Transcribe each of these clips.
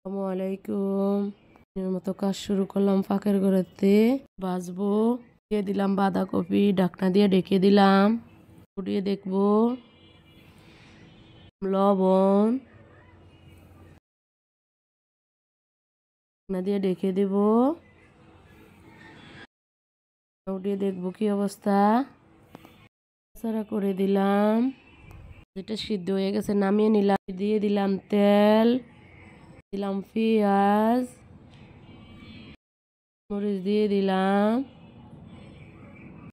আসসালামু আলাইকুম। এর মতো কাজ শুরু করলাম ফাঁকের ঘরেতে ভাজবো। দিয়ে দিলাম বাঁধাকপি, ঢাকনা দিয়ে ঢেকে দিলাম। উঠিয়ে দেখবো। লবণ, ঢাকনা দিয়ে ঢেকে দেব। উঠিয়ে দেখবো কি অবস্থা। নাড়াচাড়া করে দিলাম। যেটা সিদ্ধ হয়ে গেছে নামিয়ে নিলাম। দিয়ে দিলাম তেল, দিলাম পেঁয়াজ, মরিচ দিয়ে দিলাম।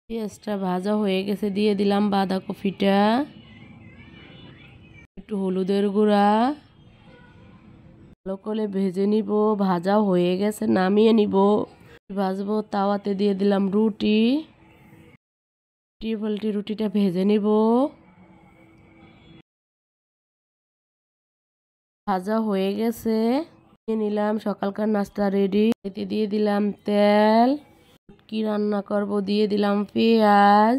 পেঁয়াজটা ভাজা হয়ে গেছে, দিয়ে দিলাম বাঁধাকপিটা, একটু হলুদের গুঁড়া, ভালো করে ভেজে নিব। ভাজা হয়ে গেছে নামিয়ে নিব। ভাজবো। তাওয়াতে দিয়ে দিলাম রুটি, পাল্টি রুটিটা ভেজে নিব। ভাজা হয়ে গেছে, নিয়ে নিলাম। সকালকার নাস্তা রেডি। এতে দিয়ে দিলাম তেল। কি রান্না করব, দিয়ে দিলাম পেঁয়াজ।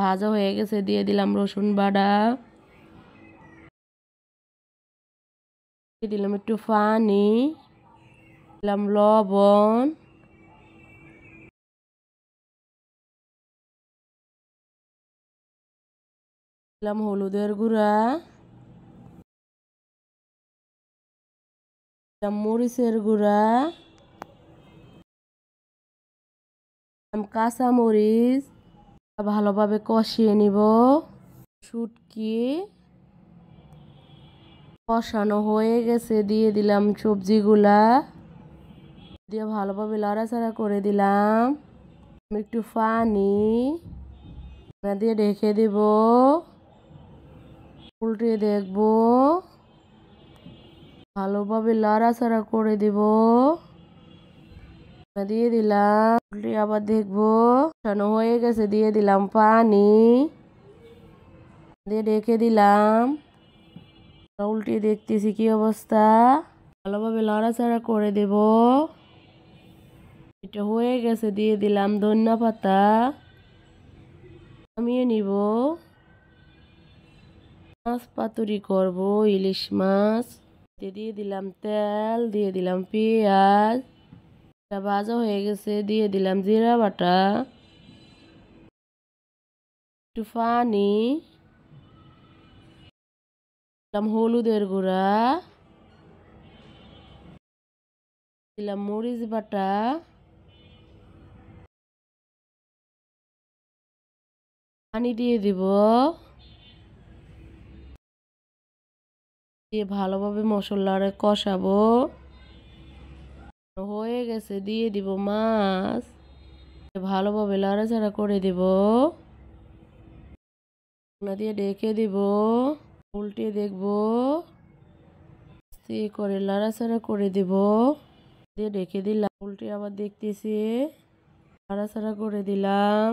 ভাজা হয়ে গেছে, দিয়ে দিলাম রসুন বাটা, দিয়ে দিলাম একটু পানি, দিলাম লবণ, দিলাম হলুদের গুঁড়া, দিলাম মরিচের গুঁড়া, দিলাম কাঁচা মরিচ। ভালোভাবে কষিয়ে নিব। শুটকি কষানো হয়ে গেছে, দিয়ে দিলাম সবজিগুলা, দিয়ে ভালোভাবে নাড়াচাড়া করে দিলাম। একটু পানি দিয়ে ঢেকে দিব। উল্টে দেখব। ভালোভাবে নাড়াচাড়া করে দিব। দিয়ে দিলাম। উল্টে আবার দেখবো কষানো হয়ে গেছে, দিয়ে দিলাম পানি, দিয়ে ঢেকে দিলাম। উল্টে দেখতেছি কি অবস্থা। ভালোভাবে নাড়াচাড়া করে দেব। এটা হয়ে গেছে, দিয়ে দিলাম ধনিয়া পাতা, নামিয়ে নিব। মাছ পাতুরি করব, ইলিশ মাছ। দিয়ে দিলাম তেল, দিয়ে দিলাম পেঁয়াজ, ভাজা হয়ে গেছে, দিয়ে দিলাম জিরা বাটা, একটু পানি, দিলাম হলুদের গুঁড়া, দিলাম মরিচ বাটা, পানি দিয়ে দিব। দিয়ে ভালোভাবে মশলাটা কষাবো। হয়ে গেছে, দিয়ে দিব মাছ, ভালোভাবে নাড়াচাড়া করে দিব। দিয়ে ঢেকে দিব। উল্টে দেখব। করে নাড়াচাড়া করে দিব। দিয়ে ঢেকে দিলাম। উল্টে আবার দেখতেছি, নাড়াচাড়া করে দিলাম।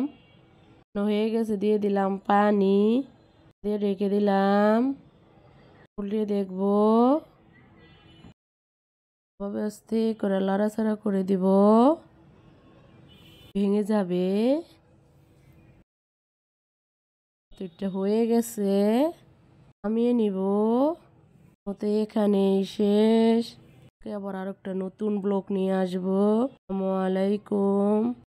হয়ে গেছে, দিয়ে দিলাম পানি, দিয়ে ঢেকে দিলাম। উল্টে দেখব। আস্তে করে নাড়াচাড়া করে দিব। ভেঙে যাবে। এটা হয়ে গেছে, নামিয়ে নিব। মতো এখানেই শেষ। আবার আরেকটা নতুন ব্লগ নিয়ে আসবো। আসসালামু আলাইকুম।